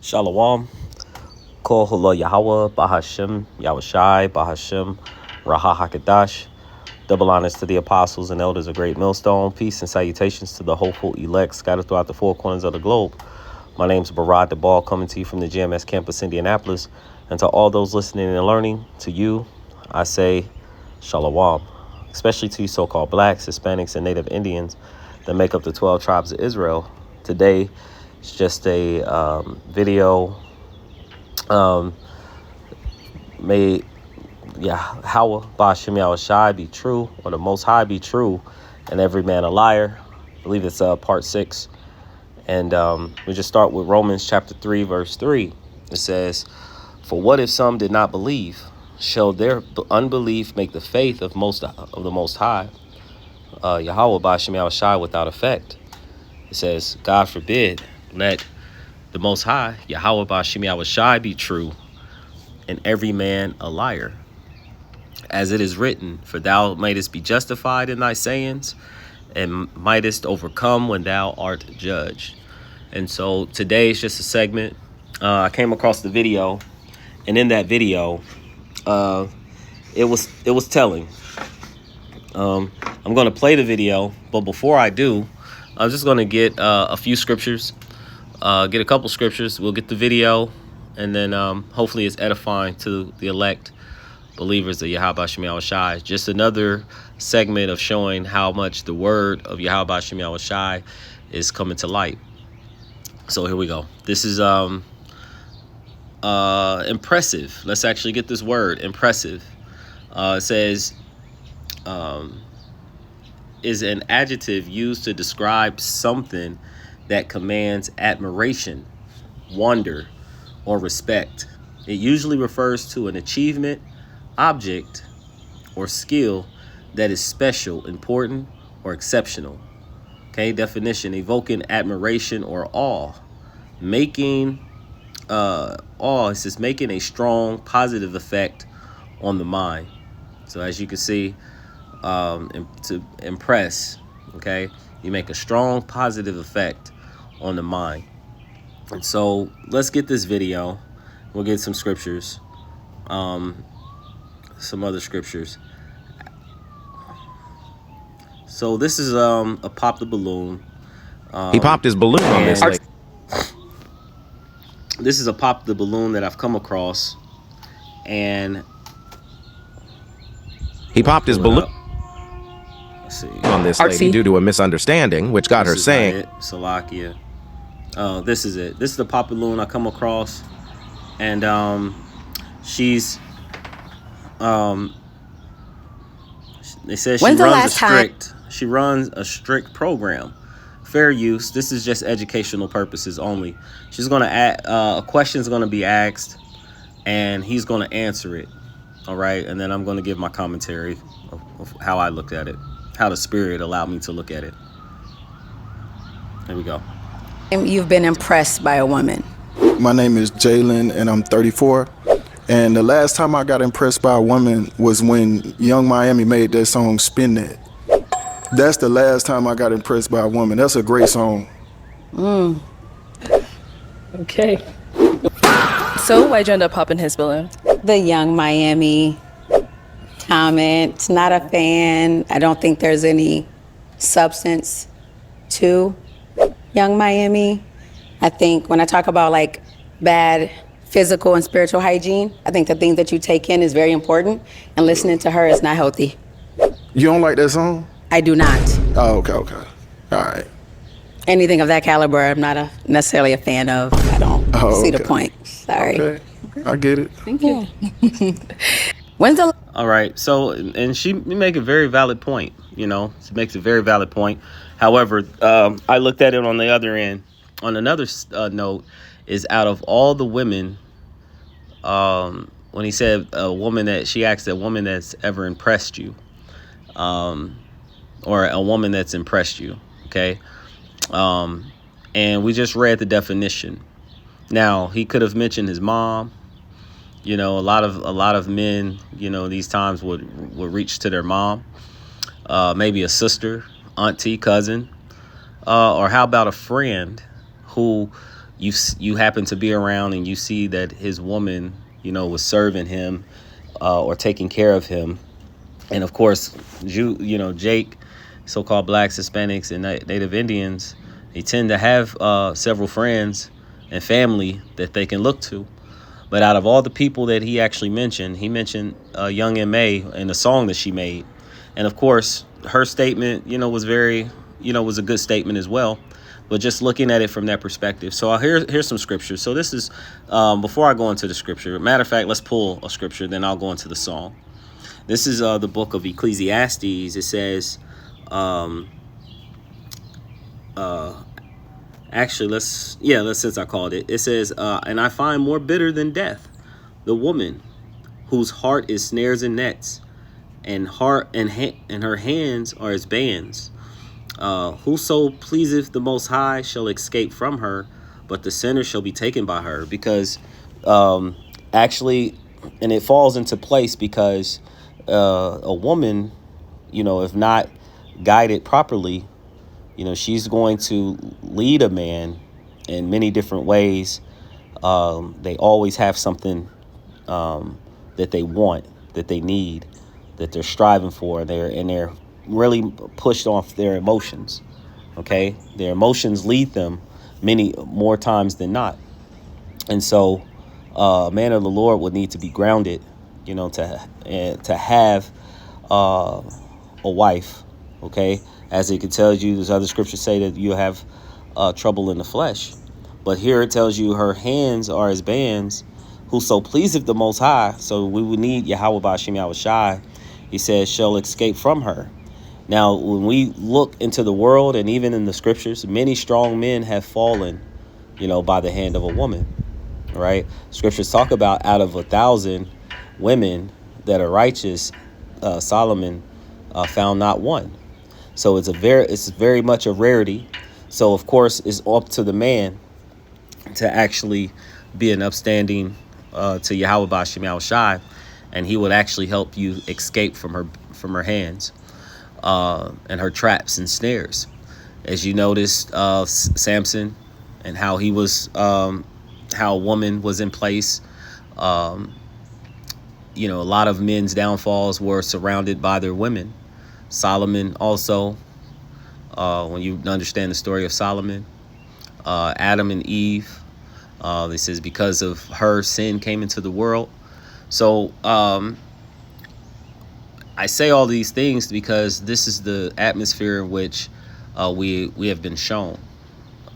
Shalom. Kol Hula Yahweh, Bahashem, Yahushai, Bahashem, Raha Hakadash. Double honors to the apostles and elders of Great Millstone. Peace and salutations to the hopeful elect scattered throughout the four corners of the globe. My name is Barad Debal, coming to you from the GMS campus, Indianapolis. And to all those listening and learning, to you, I say Shalom. Especially to you so-called blacks, Hispanics, and Native Indians that make up the 12 tribes of Israel. Today, it's just a video. May Yahweh Ba'ashem Yahushai be true, or the Most High be true, and every man a liar. I believe it's part 6. And we just start with Romans chapter 3, verse 3. It says, "For what if some did not believe? Shall their unbelief make the faith of the Most High, Yahweh Ba'ashem Yahushai, without effect?" It says, "God forbid, let the Most High, Yahweh Ba'ashem Yahushai, be true, and every man a liar. As it is written, for thou mightest be justified in thy sayings, and mightest overcome when thou art judged." And so today is just a segment. I came across the video, and in that video, it was telling. I'm going to play the video, but before I do, I'm just going to get a few scriptures. Get a couple scriptures. We'll get the video, and then hopefully it's edifying to the elect believers of Yahweh Ba'ashem Yahushai. Just another segment of showing how much the word of Yahweh Ba'ashem Yahushai is coming to light. So here we go. This is impressive. Let's actually get this word, impressive. It says, is an adjective used to describe something that commands admiration, wonder, or respect. It usually refers to an achievement, object, or skill that is special, important, or exceptional. Okay, definition: evoking admiration or awe, making it says making a strong positive effect on the mind. So as you can see, to impress, okay, you make a strong positive effect on the mind. And so let's get this video. We'll get some scriptures, some other scriptures. So this is a pop the balloon. He popped his balloon on this lake. This is a pop the balloon that I've come across, and he popped his balloon on this lady due to a misunderstanding, which got her saying, Salakia. This is it. This is the pop balloon I come across, and she's they said she runs a strict program. Fair use. This is just educational purposes only. She's gonna a question is gonna be asked, and he's gonna answer it. All right, and then I'm gonna give my commentary of how I looked at it, how the Spirit allowed me to look at it. Here we go. You've been impressed by a woman. My name is Jalen, and I'm 34. And the last time I got impressed by a woman was when Young Miami made that song "Spin That." That's the last time I got impressed by a woman. That's a great song. Okay. So why'd you end up popping his balloon? The Young Miami comment. Not a fan. I don't think there's any substance to Young Miami. I think when I talk about like bad physical and spiritual hygiene, I think the things that you take in is very important, and listening to her is not healthy. You don't like that song? I do not. Oh, okay. All right. Anything of that caliber, I'm not necessarily a fan of. I don't see the point. Sorry. Okay. I get it. Thank you. When's the... All right. So, and she make a very valid point. You know, she makes a very valid point. However, I looked at it on the other end. On another note, is out of all the women, when he said a woman that she asked a woman that's ever impressed you, or a woman that's impressed you, okay? And we just read the definition. Now, he could have mentioned his mom. You know, a lot of men, you know, these times would reach to their mom, maybe a sister, auntie, cousin, or how about a friend who you happen to be around and you see that his woman, was serving him or taking care of him. And of course, Jake, so-called blacks, Hispanics, and Native Indians, they tend to have several friends and family that they can look to. But out of all the people that he actually mentioned, he mentioned Young M.A. and the song that she made. And of course, her statement, was was a good statement as well. But just looking at it from that perspective. So here's some scripture. So this is, before I go into the scripture, matter of fact, let's pull a scripture, then I'll go into the song. This is the book of Ecclesiastes. It says, since I called it, it says, and I find more bitter than death, the woman whose heart is snares and nets, and her hands are as bands. Whoso pleaseth the Most High shall escape from her, but the sinner shall be taken by her. Because actually, and it falls into place because a woman, if not guided properly, she's going to lead a man in many different ways. They always have something that they want, that they need, that they're striving for. They're really pushed off their emotions. Okay, their emotions lead them many more times than not. And so, a man of the Lord would need to be grounded, to have a wife. Okay, as it can tell you, there's other scriptures say that you have trouble in the flesh, but here it tells you her hands are as bands. Whoso pleaseth the Most High, so we would need Yahweh Ba'ashem Yahushai, he says, shall escape from her. Now, when we look into the world and even in the scriptures, many strong men have fallen, by the hand of a woman, right? Scriptures talk about out of 1,000 women that are righteous, Solomon found not one. So it's very much a rarity. So of course, it's up to the man to actually be an upstanding to Yahweh Ba'ashem Yahushai, and he would actually help you escape from her hands and her traps and snares. As you noticed, Samson and how he was, how a woman was in place. A lot of men's downfalls were surrounded by their women. Solomon also, when you understand the story of Solomon, Adam and Eve, this is because of her, sin came into the world. So I say all these things because this is the atmosphere in which we have been shown.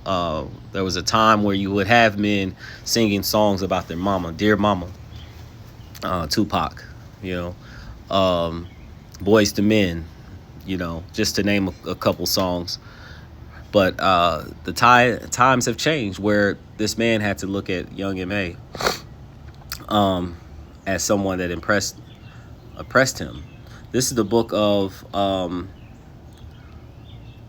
There was a time where you would have men singing songs about their mama, dear mama, Tupac, Boys to Men, just to name a couple songs. But the times have changed where this man had to look at Young M.A. As someone that oppressed him. This is the book of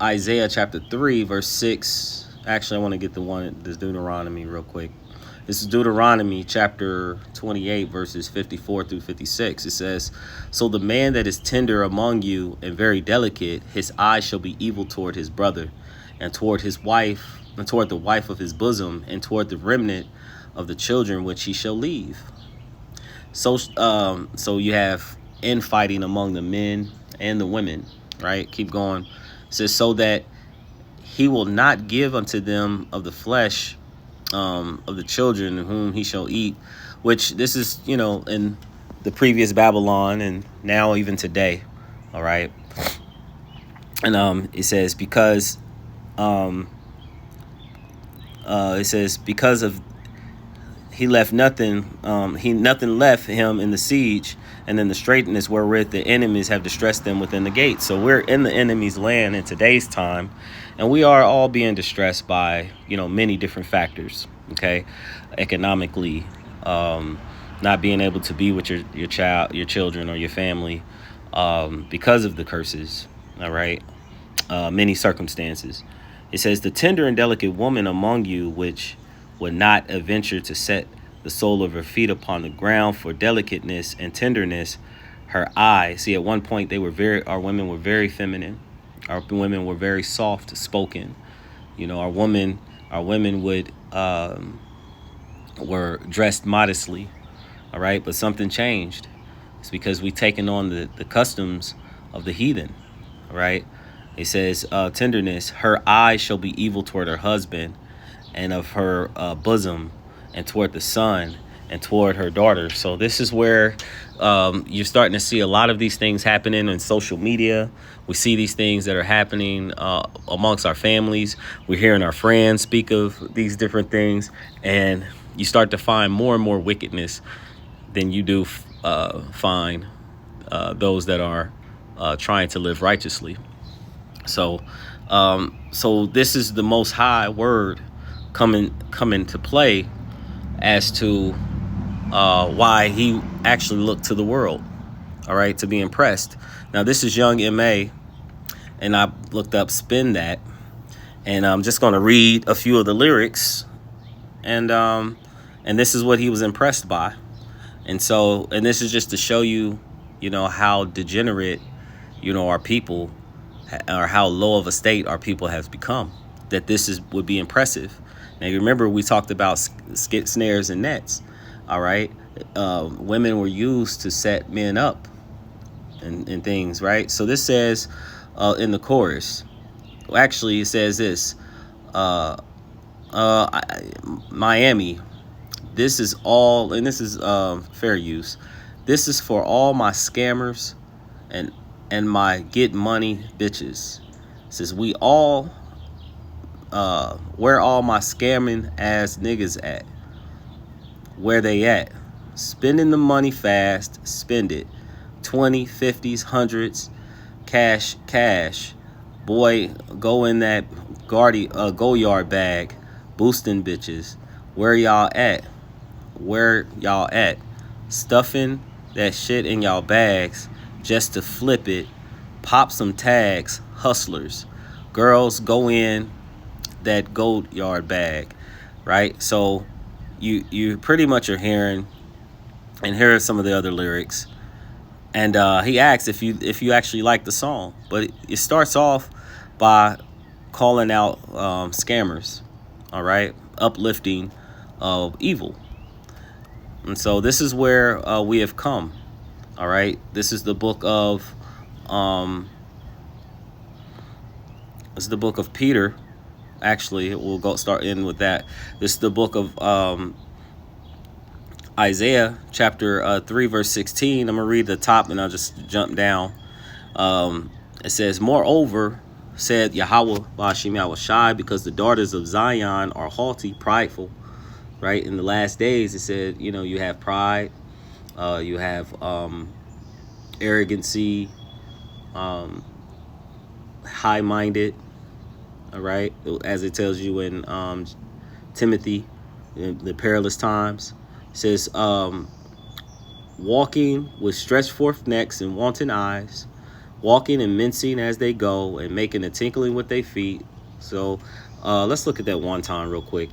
Isaiah chapter 3, verse 6. Actually, I want to get this Deuteronomy real quick. This is Deuteronomy chapter 28, verses 54 through 56. It says, so the man that is tender among you and very delicate, his eye shall be evil toward his brother, and toward his wife, and toward the wife of his bosom, and toward the remnant of the children which he shall leave. So you have infighting among the men and the women, right? Keep going. It says, so that he will not give unto them of the flesh of the children whom he shall eat, which this is, in the previous Babylon and now even today. All right. And it says, because of he left nothing, nothing left him in the siege, and then the straightness wherewith the enemies have distressed them within the gates. So we're in the enemy's land in today's time, and we are all being distressed by, many different factors. Okay, economically, not being able to be with your children or your family, because of the curses. All right, many circumstances. It says, the tender and delicate woman among you, which would not adventure to set the sole of her feet upon the ground for delicateness and tenderness, her eye. See, at one point our women were very feminine. Our women were very soft spoken. Our women would were dressed modestly, all right? But something changed. It's because we've taken on the customs of the heathen, all right? It says, tenderness, her eyes shall be evil toward her husband, and of her bosom, and toward the son, and toward her daughter. So this is where you're starting to see a lot of these things happening in social media. We see these things that are happening amongst our families. We're hearing our friends speak of these different things, and you start to find more and more wickedness than you do find those that are trying to live righteously. So this is the Most High word coming to play as to why he actually looked to the world, all right, to be impressed. Now, this is Young M.A., and I looked up Spin That, and I'm just going to read a few of the lyrics, and this is what he was impressed by. And this is just to show you, how degenerate, our people, or how low of a state our people has become, that this would be impressive. Now, you remember we talked about snares and nets, all right? Women were used to set men up and things, right? So this says in the chorus, actually it says this, Miami, this is all, and this is fair use, this is for all my scammers and my get money bitches. It says we all, where all my scamming ass niggas at? Where they at? Spending the money fast, spend it. 20, 50s, 100s, cash. Boy, go in that go yard bag, boosting bitches. Where y'all at? Where y'all at? Stuffing that shit in y'all bags just to flip it. Pop some tags, hustlers. Girls, go in that gold yard bag, right? So you pretty much are hearing, and here are some of the other lyrics. And he asks if you actually like the song, but it starts off by calling out scammers, all right, uplifting of evil. And so this is where we have come, all right. This is the book of Peter. Actually, we'll start in with that. This is the book of Isaiah, chapter 3, verse 16. I'm going to read the top and I'll just jump down. It says, moreover, said Yahweh, Ba'ashim Yahweh Shai, because the daughters of Zion are haughty, prideful, right? In the last days, it said, you have pride, you have arrogancy, high-minded, all right? As it tells you in Timothy, in the perilous times. It says, walking with stretched forth necks and wanton eyes, walking and mincing as they go, and making a tinkling with their feet. So let's look at that one time real quick.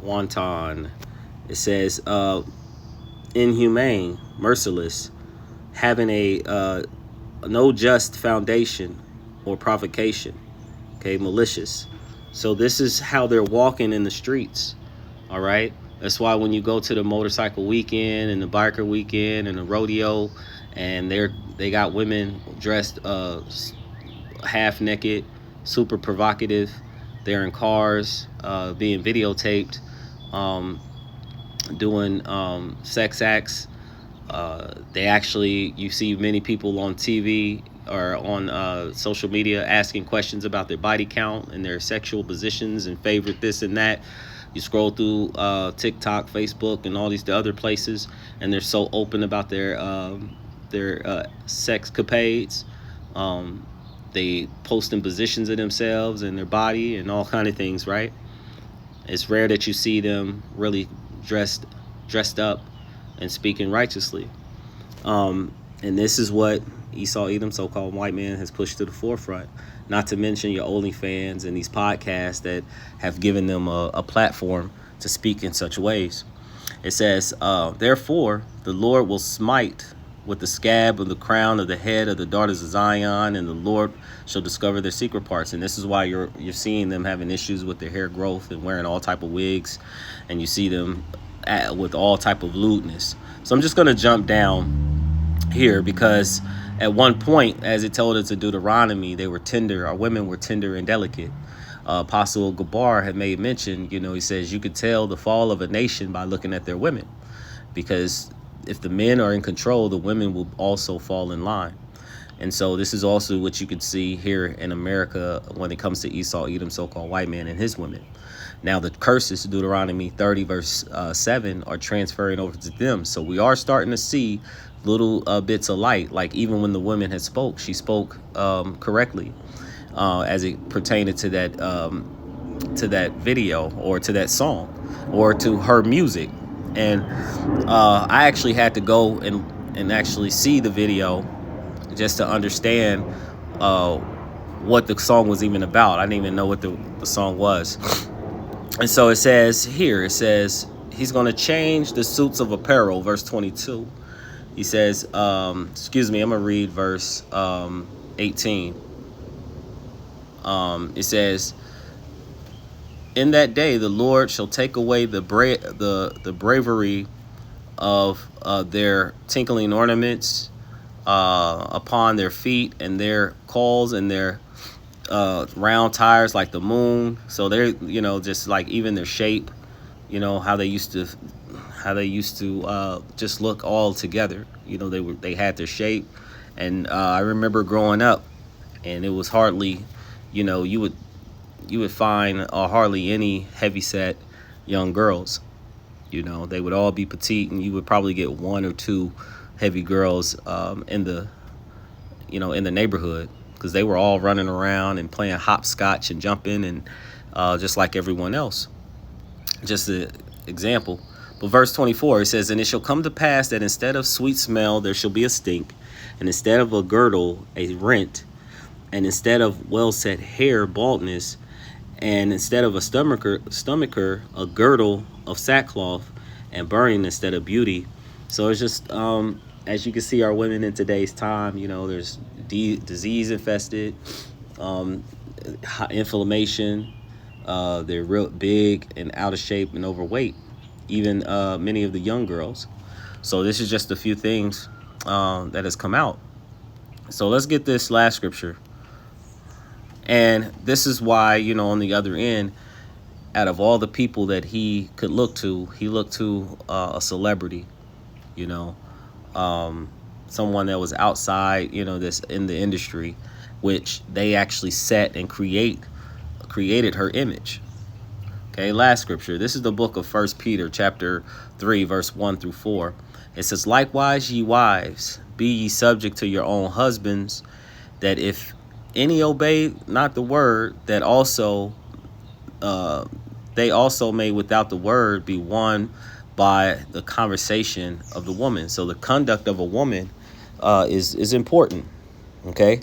Wanton. It says, inhumane, merciless, having a no just foundation or provocation, okay, malicious. So this is how they're walking in the streets, all right? That's why when you go to the motorcycle weekend and the biker weekend and the rodeo, and they got women dressed half naked, super provocative. They're in cars, being videotaped, doing sex acts. You see many people on TV or on social media asking questions about their body count and their sexual positions and favorite this and that. You scroll through TikTok, Facebook, and all these other places, and they're so open about their sex capades. They posting positions of themselves and their body and all kind of things, right? It's rare that you see them really dressed up and speaking righteously. And this is what Esau Edom, so-called white man, has pushed to the forefront. Not to mention your OnlyFans and these podcasts that have given them a platform to speak in such ways. It says, therefore, the Lord will smite with the scab of the crown of the head of the daughters of Zion, and the Lord shall discover their secret parts. And this is why you're seeing them having issues with their hair growth and wearing all type of wigs, and you see them with all type of lewdness. So I'm just going to jump down here, because at one point, as it told us in Deuteronomy, they were tender. Our women were tender and delicate. Apostle Gabar had made mention, he says you could tell the fall of a nation by looking at their women, because if the men are in control, the women will also fall in line. And so this is also what you could see here in America when it comes to Esau, Edom, so-called white man, and his women. Now the curses, Deuteronomy 30 verse 7, are transferring over to them. So we are starting to see little bits of light. Like even when the woman had spoke, she spoke correctly as it pertained to that video, or to that song, or to her music. And I actually had to go and actually see the video just to understand what the song was even about. I didn't even know what the song was. And so it says here, he's going to change the suits of apparel, verse 22. He says, excuse me, I'm going to read verse 18. It says, in that day the Lord shall take away the bravery of their tinkling ornaments upon their feet, and their calls, and their round tires like the moon. So they're, just like even their shape, how they used to just look all together. They had their shape. And I remember growing up, and it was hardly, you would find hardly any heavyset young girls. They would all be petite, and you would probably get one or two heavy girls in the neighborhood, because they were all running around and playing hopscotch and jumping, and just like everyone else. Just an example. But verse 24, it says, and it shall come to pass that instead of sweet smell there shall be a stink, and instead of a girdle a rent, and instead of well set hair baldness, and instead of a stomacher a girdle of sackcloth, and burning instead of beauty. So it's just as you can see, our women in today's time, there's disease infested, inflammation, they're real big and out of shape and overweight, even many of the young girls. So this is just a few things that has come out. So let's get this last scripture. And this is why, on the other end, out of all the people that he could look to, he looked to a celebrity, someone that was outside, this in the industry, which they actually set and created her image. Okay, last scripture. This is the book of 1 Peter chapter 3, verse 1 through 4. It says, likewise, ye wives, be ye subject to your own husbands, that if any obey not the word, that also they also may without the word be won by the conversation of the woman. So the conduct of a woman is important. Okay,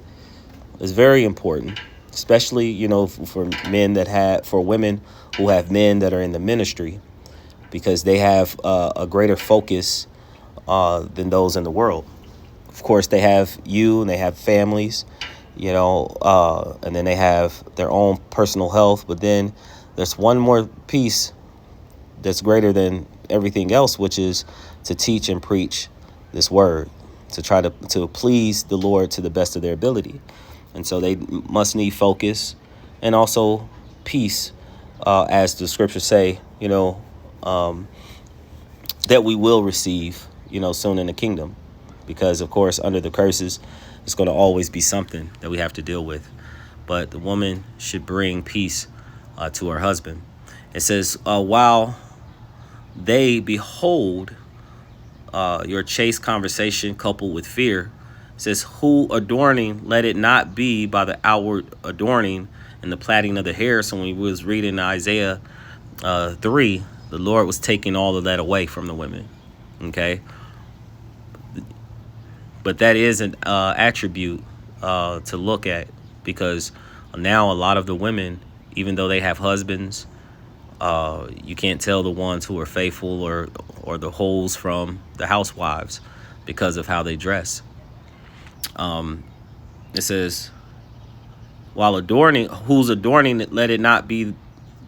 it's very important, especially for women who have men that are in the ministry, because they have a greater focus than those in the world. Of course, they have and they have families, and then they have their own personal health. But then there's one more piece that's greater than everything else, which is to teach and preach this word, to try to please the Lord to the best of their ability. And so they must need focus and also peace, as the scriptures say, that we will receive, soon in the kingdom. Because, of course, under the curses, it's going to always be something that we have to deal with. But the woman should bring peace to her husband. It says, while they behold your chaste conversation coupled with fear, it says, who adorning, let it not be by the outward adorning and the plaiting of the hair. So when we was reading Isaiah 3, the Lord was taking all of that away from the women. Okay. But that is an attribute to look at, because now a lot of the women, even though they have husbands, You can't tell the ones who are faithful or the hoes from the housewives because of how they dress. It says, while adorning, who's adorning, let it not be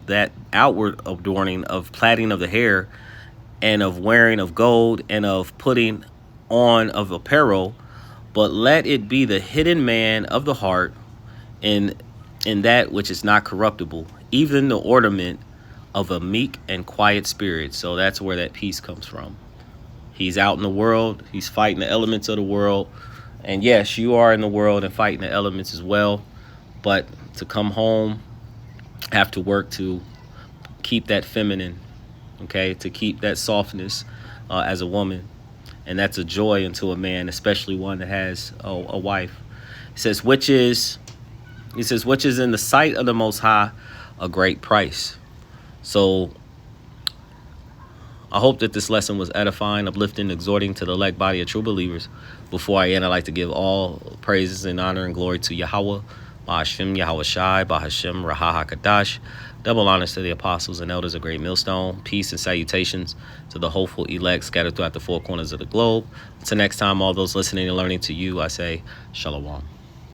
that outward adorning of plaiting of the hair and of wearing of gold and of putting on of apparel, but let it be the hidden man of the heart in that which is not corruptible, even the ornament of a meek and quiet spirit. So that's where that peace comes from. He's out in the world. He's fighting the elements of the world. And yes, you are in the world and fighting the elements as well. But to come home, have to work to keep that feminine, okay, to keep that softness as a woman. And that's a joy unto a man, especially one that has a wife. He says, which is in the sight of the Most High a great price. So I hope that this lesson was edifying, uplifting, exhorting to the elect body of true believers. Before I end, I'd like to give all praises and honor and glory to Yahweh, Bahashem Yahweh Shai, Bahashem Raha HaKadash. Double honors to the apostles and elders of Great Millstone. Peace and salutations to the hopeful elect scattered throughout the four corners of the globe. Until next time, all those listening and learning to you, I say Shalom.